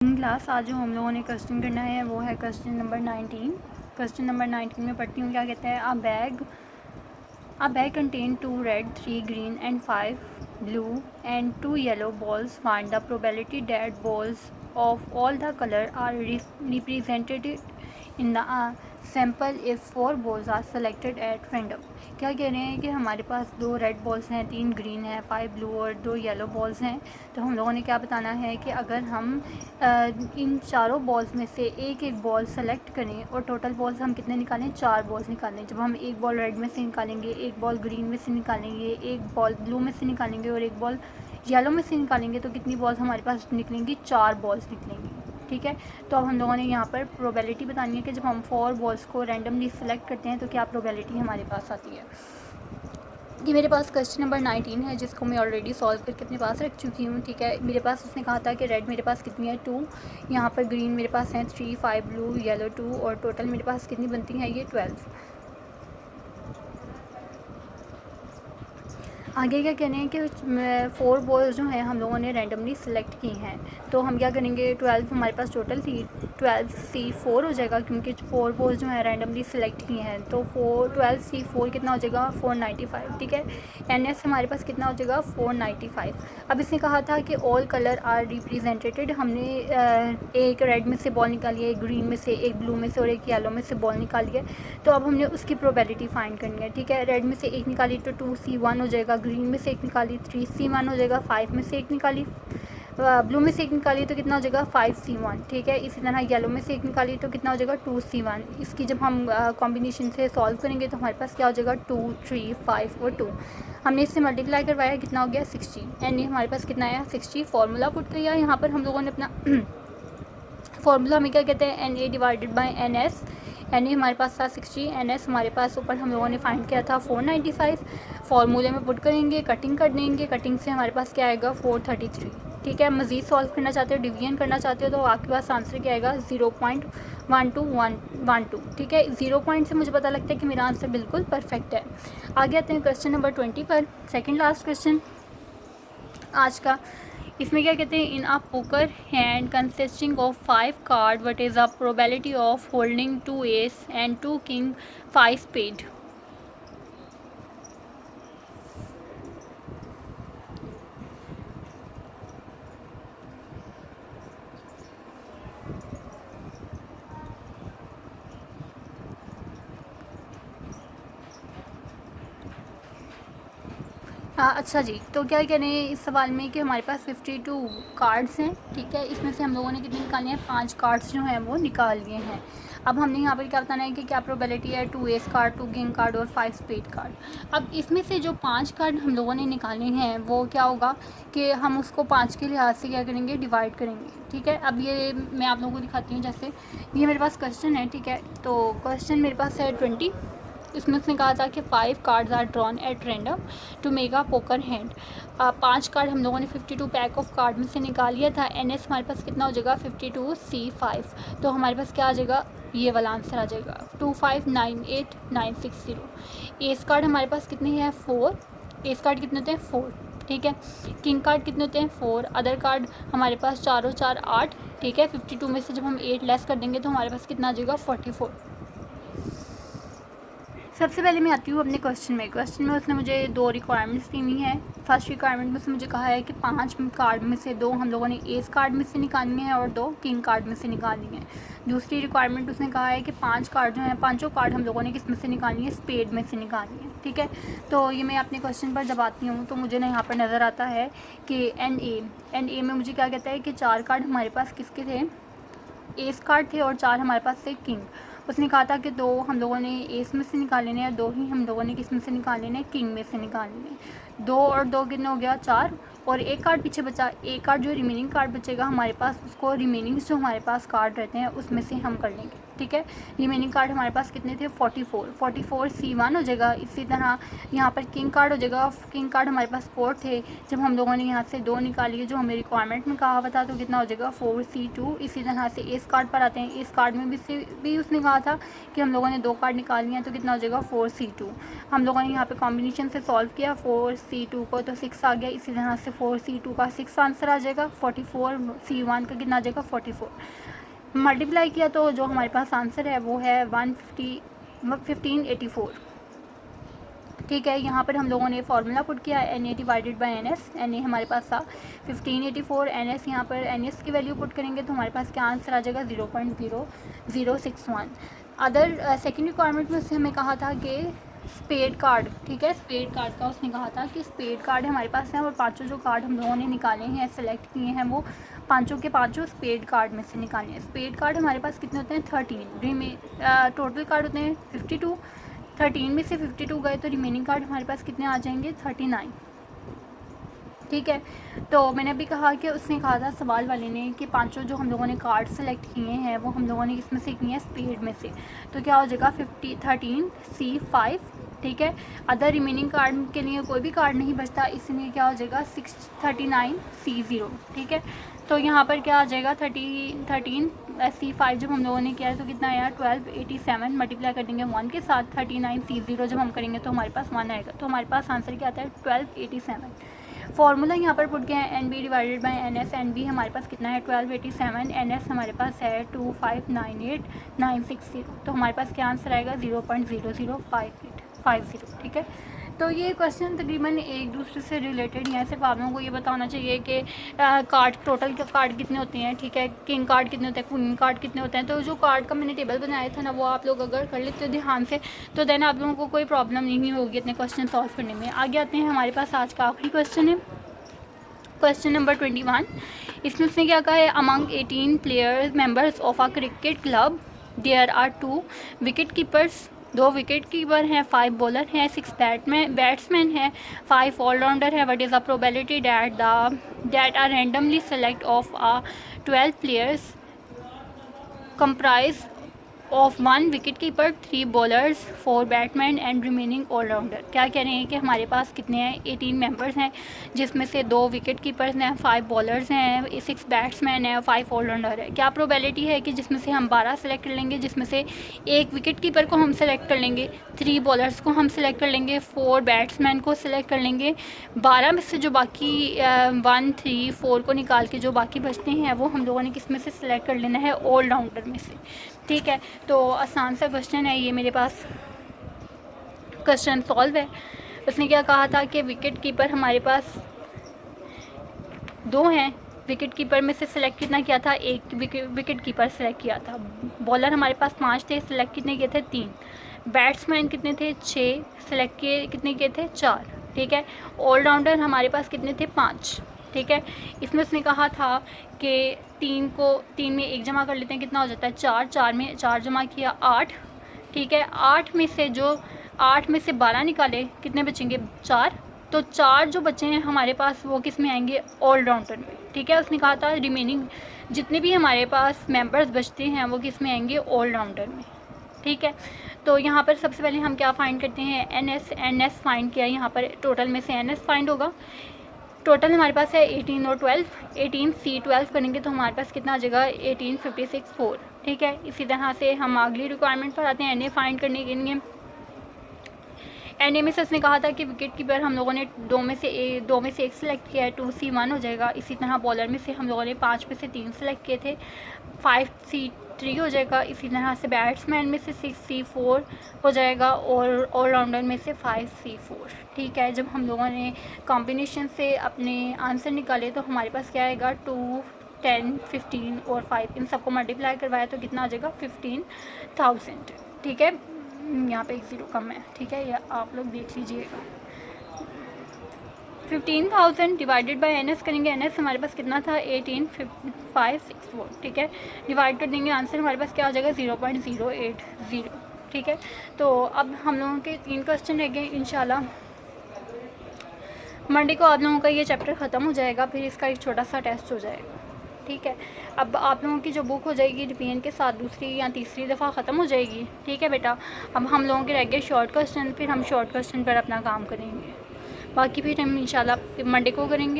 Class आज जो हम लोगों ने क्वेश्चन करना है वो है क्वेश्चन नंबर 19। क्वेश्चन नंबर 19 में पढ़ती हूँ क्या कहता है। अ bag contain 2 red 3 green and 5 blue and 2 yellow balls. Find the probability that balls of all the color are represented in the sample if 4 balls are selected at random। क्या कह रहे हैं कि हमारे पास 2 रेड बॉल्स हैं, 3 green है, 5 blue और 2 yellow balls हैं। तो हम लोगों ने क्या बताना है कि अगर हम इन चारों बॉल्स में से एक एक बॉल सेलेक्ट करें और टोटल बॉल्स हम कितने निकालें, 4 बॉल्स निकालें। जब हम एक बॉल रेड में से निकालेंगे, एक बॉल ग्रीन में से निकालेंगे, एक बॉल ब्लू में से निकालेंगे और एक बॉल येलो में से निकालेंगे तो कितनी बॉल्स हमारे पास निकलेंगी, 4 बॉल्स निकलेंगी। ठीक है, तो अब हम लोगों ने यहाँ पर प्रोबेबिलिटी बतानी है कि जब हम 4 बॉल्स को रैंडमली सेलेक्ट करते हैं तो क्या प्रोबेबिलिटी हमारे पास आती है। ये मेरे पास क्वेश्चन नंबर 19 है जिसको मैं ऑलरेडी सॉल्व करके अपने पास रख चुकी हूँ। ठीक है, मेरे पास उसने कहा था कि रेड मेरे पास कितनी है 2, यहाँ पर ग्रीन मेरे पास हैं 3, 5 ब्लू, येलो 2 और टोटल मेरे पास कितनी बनती हैं ये 12। आगे क्या कह रहे हैं कि 4 बॉल्स जो हैं हम लोगों ने रैंडमली सेलेक्ट की हैं। तो हम क्या करेंगे, 12 हमारे पास टोटल थी, 12C4 हो जाएगा क्योंकि 4 बॉल्स जो हैं रैंडमली सेलेक्ट की हैं। तो 12C4 कितना हो जाएगा 495। ठीक है, NS हमारे पास कितना हो जाएगा 495। अब इसने कहा था कि ऑल कलर आर रिप्रेजेंटेड। हमने एक रेड में से बॉल निकाली है, एक ग्रीन में से, एक ब्लू में से और एक येलो में से बॉल निकाली है। तो अब हमने उसकी प्रोबेबिलिटी फाइंड करनी है। ठीक है, रेड में से एक निकाली तो 2C1 हो जाएगा, ग्रीन में से एक निकाली 3C1 हो जाएगा, 5 में से एक निकाली, ब्लू में से एक निकाली तो कितना हो जाएगा 5C1। ठीक है, इसी तरह येलो में से एक निकाली तो कितना हो जाएगा 2C1। इसकी जब हम कॉम्बिनेशन से सॉल्व करेंगे तो हमारे पास क्या हो जाएगा 2, 3, 5 और 2। हमने इससे मल्टीप्लाई करवाया, कितना हो गया 60, यानी हमारे पास कितना आया 60। फार्मूला पुट किया यहाँ पर हम लोगों ने अपना फार्मूला हमें क्या कहते हैं NA divided by NS। NA हमारे पास था 60, NS हमारे पास ऊपर हम लोगों ने फाइंड किया था 495। फार्मूले में पुट करेंगे, कटिंग कर देंगे, कटिंग से हमारे पास क्या आएगा 433। ठीक है, मज़ीद सॉल्व करना चाहते हो, डिवीजन करना चाहते हो तो आपके पास आंसर क्या आएगा 0.12112। ठीक है, 0 पॉइंट से मुझे पता लगता है कि मेरा आंसर बिल्कुल परफेक्ट है। आगे आते हैं क्वेश्चन नंबर 20 पर, सेकेंड लास्ट क्वेश्चन आज का। इसमें क्या कहते हैं, in a poker hand consisting of 5 card what is the probability of holding 2 ace and 2 king 5 spade. हाँ अच्छा जी, तो क्या कह रहे हैं इस सवाल में कि हमारे पास 52 कार्ड्स हैं। ठीक है, इसमें से हम लोगों ने कितने निकाले हैं, 5 कार्ड्स जो हैं वो निकाल लिए हैं। अब हमने यहाँ पर क्या बताना है कि क्या प्रोबेबिलिटी है 2 एस कार्ड, 2 किंग कार्ड और 5 स्पेड कार्ड। अब इसमें से जो 5 कार्ड हम लोगों ने निकाले हैं वो क्या होगा कि हम उसको 5 के लिहाज से क्या करेंगे, डिवाइड करेंगे। ठीक है, अब ये मैं आप लोगों को दिखाती हूँ। जैसे ये मेरे पास क्वेश्चन है, ठीक है, तो क्वेश्चन मेरे पास है 20। इसमें उसने कहा था कि 5 cards are drawn at random to make a poker hand. 5 card हम लोगों ने 52 पैक ऑफ कार्ड में से निकाल लिया था। NS हमारे पास कितना हो जाएगा 52C5। तो हमारे पास क्या आ जाएगा, ये वाला आंसर आ जाएगा 2598960। एस कार्ड हमारे पास कितने हैं 4, एस कार्ड कितने होते हैं 4। ठीक है, किंग कार्ड कितने होते हैं 4, अदर कार्ड हमारे पास 4 और 4 8। ठीक है, 52 में से जब हम 8 लेस कर देंगे तो हमारे पास कितना आ जाएगा 44। सबसे पहले मैं आती हूँ अपने क्वेश्चन में उसने मुझे 2 रिक्वायरमेंट्स दी हुई हैं। फर्स्ट रिक्वायरमेंट में से मुझे कहा है कि 5 कार्ड में से 2 हम लोगों ने एस कार्ड में से निकालनी है और 2 किंग कार्ड में से निकालनी है। दूसरी रिक्वायरमेंट उसने कहा है कि 5 कार्ड जो हैं, पाँचों कार्ड हम लोगों ने किस में से निकालनी है, स्पेड में से निकालनी है। ठीक है, तो ये मैं अपने क्वेश्चन पर जब आती हूँ तो मुझे ना यहाँ पर नज़र आता है कि NA में मुझे क्या कहता है कि 4 कार्ड हमारे पास किसके थे, एस कार्ड थे और 4 हमारे पास थे किंग। उसने कहा था कि 2 हम लोगों ने एस में से निकाले हैं और 2 ही हम लोगों ने किस में से निकाले हैं, किंग में से निकाले हैं। 2 और 2 कितना हो गया 4 और एक कार्ड पीछे बचा। एक कार्ड जो रिमेनिंग कार्ड बचेगा हमारे पास, उसको रिमेनिंग जो हमारे पास कार्ड रहते हैं उसमें से हम कर लेंगे। ठीक है। रिमेनिंग कार्ड हमारे पास कितने थे 44 C1 हो जाएगा। इसी तरह यहाँ पर किंग कार्ड हो जाएगा। किंग कार्ड हमारे पास 4 थे, जब हम लोगों ने यहाँ से 2 निकाली है जो हमें रिक्वायरमेंट में कहा हुआ था, तो कितना हो जाएगा 4C2। इसी तरह से एस कार्ड पर आते हैं। इस कार्ड में भी उसने कहा था कि हम लोगों ने 2 कार्ड निकालनी है, तो कितना हो जाएगा 4C2। हम लोगों ने यहाँ पर कॉम्बिनेशन से सॉल्व किया 4C2 को, तो 6 आ गया। इसी तरह से 4C2 का 6 आंसर आ जाएगा। 44 C1 का कितना आ जाएगा 44। मल्टीप्लाई किया तो जो हमारे पास आंसर है वो है 1584। ठीक है। यहाँ पर हम लोगों ने फार्मूला पुट किया Na divided by NS। Na हमारे पास था 1584। NS यहाँ पर NS की वैल्यू पुट करेंगे तो हमारे पास क्या आंसर आ जाएगा 0.0061। अदर सेकेंड रिक्वायरमेंट में उसने हमें कहा था कि स्पेड कार्ड, ठीक है, स्पेड कार्ड का उसने कहा था कि स्पेड कार्ड हमारे पास हैं और 5 जो कार्ड हम लोगों ने निकाले हैं, सेलेक्ट किए हैं, वो 5 के 5 स्पेड कार्ड में से निकाले हैं। स्पेड कार्ड हमारे पास कितने होते हैं 13। टोटल कार्ड होते हैं 52। 13 में से 52 गए तो रिमेनिंग कार्ड हमारे पास कितने आ जाएंगे 39। ठीक है। तो मैंने अभी कहा कि उसने कहा था सवाल वाले ने कि 5 जो हम लोगों ने कार्ड सेलेक्ट किए हैं वो हम लोगों ने किसमें से किए हैं स्पेड में से, तो क्या हो जाएगा 13C5। ठीक है। अदर रिमेनिंग कार्ड के लिए कोई भी कार्ड नहीं बचता, इसलिए क्या हो जाएगा 639C0। ठीक है। तो यहाँ पर क्या आ जाएगा 13C5 जब हम लोगों ने किया है तो कितना आया 1287। मल्टीप्लाई कर देंगे 1 के साथ। 39C0 जब हम करेंगे तो हमारे पास 1 आएगा, तो हमारे पास आंसर क्या आता है 1287। फॉर्मूला यहाँ पर पुट किया है NB divided by NS। NB हमारे पास कितना है 1287। NS हमारे पास है 2598960। तो हमारे पास क्या आंसर आएगा 0.005850। ठीक है। तो ये क्वेश्चन तकरीबन एक दूसरे से रिलेटेड हैं। सिर्फ आप लोगों को ये बताना चाहिए कि कार्ड टोटल के कार्ड कितने होते हैं, ठीक है, किंग कार्ड कितने होते हैं, क्वीन कार्ड कितने होते हैं। तो जो कार्ड का मैंने टेबल बनाया था ना, वो आप लोग अगर कर लेते हो ध्यान से तो देन आप लोगों को कोई प्रॉब्लम नहीं होगी इतने क्वेश्चन सॉल्व करने में। आगे आते हैं, हमारे पास आज का आखिरी क्वेश्चन है, क्वेश्चन नंबर 21। इसमें उसने क्या कहा है, among 18 players members of a cricket club there are 2 wicket keepers. 2 wicket keeper हैं, 5 बॉलर हैं, 6 बैट्समैन हैं, 5 ऑलराउंडर हैं। What is the probability that are randomly select of a 12 players comprise of 1 wicket keeper, 3 bowlers, 4 batsman and remaining allrounder. क्या कह रहे हैं कि हमारे पास कितने हैं 18 मेंबर्स हैं, जिसमें से 2 विकेट कीपर्स हैं, 5 बॉलर्स हैं, 6 बैट्समैन हैं, 5 ऑलराउंडर है। क्या प्रोबेबिलिटी है कि जिसमें से हम 12 सेलेक्ट कर लेंगे, जिसमें से 1 विकेट कीपर को हम सेलेक्ट कर लेंगे, 3 बॉलर्स को हम सेलेक्ट कर लेंगे, 4 बैट्समैन को सेलेक्ट कर लेंगे, 12 में से जो बाकी 1, 3, 4 को निकाल के जो बाकी बचते हैं वो हम लोगों ने किस में से सिलेक्ट कर लेना है ऑलराउंडर में से। ठीक है। तो आसान सा क्वेश्चन है ये, मेरे पास क्वेश्चन सॉल्व है। उसने क्या कहा था कि विकेट कीपर हमारे पास 2 हैं, विकेट कीपर में से सिलेक्ट कितना किया था 1 विकेट कीपर सेलेक्ट किया था। बॉलर हमारे पास 5 थे, सिलेक्ट कितने किए थे 3। बैट्समैन कितने थे 6, सिलेक्ट किए कितने किए थे 4। ठीक है। ऑलराउंडर हमारे पास कितने थे 5। ठीक है। इसमें उसने कहा था कि 3 में 1 जमा कर लेते हैं, कितना हो जाता है 4। 4 में 4 जमा किया 8। ठीक है। 8 में से 12 निकाले, कितने बचेंगे 4। तो 4 जो बचे हैं हमारे पास वो किस में आएंगे ऑलराउंडर में। ठीक है। उसने कहा था रिमेनिंग जितने भी हमारे पास मेंबर्स बचते हैं वो किस में आएंगे ऑलराउंडर में। ठीक है। तो यहाँ पर सबसे पहले हम क्या फाइंड करते हैं NS फाइंड किया। यहाँ पर टोटल में से NS फाइंड होगा। टोटल हमारे पास है 18 और 12। 18C12 करेंगे तो हमारे पास कितना आ जाएगा 1856 ठीक है। इसी तरह से हम अगली रिक्वायरमेंट पर आते हैं NA फाइंड करने के लिए। NA में से उसने कहा था कि विकेट कीपर हम लोगों ने 2 में से 1 सेलेक्ट किया है, 2C1 हो जाएगा। इसी तरह बॉलर में से हम लोगों ने 5 में से 3 सेलेक्ट किए थे, 5C3 हो जाएगा। इसी तरह से बैट्समैन में से 6C4 हो जाएगा और ऑलराउंडर में से 5C4। ठीक है। जब हम लोगों ने कॉम्बिनेशन से अपने आंसर निकाले तो हमारे पास क्या आएगा 2, 10, 15 और 5 इन सबको मल्टीप्लाई करवाया तो कितना आ जाएगा 15,000। ठीक है। यहाँ पे एक 0 कम है। ठीक है, या आप लोग देख लीजिएगा। 15,000 डिवाइडेड बाय NS करेंगे। NS हमारे पास कितना था 18,564। ठीक है। डिवाइड कर देंगे, आंसर हमारे पास क्या आ जाएगा 0.080। ठीक है। तो अब हम लोगों के 3 क्वेश्चन रह गए। इंशाल्लाह मंडे को आप लोगों का ये चैप्टर ख़त्म हो जाएगा, फिर इसका एक छोटा सा टेस्ट हो जाएगा। ठीक है। अब आप लोगों की जो बुक हो जाएगी रिवीजन के साथ दूसरी या तीसरी दफ़ा ख़त्म हो जाएगी, ठीक है बेटा। अब हम लोगों के रह गए शॉर्ट क्वेश्चन, फिर हम शॉर्ट क्वेश्चन पर अपना काम करेंगे। बाकी फिर हम इंशाल्लाह मंडे को करेंगे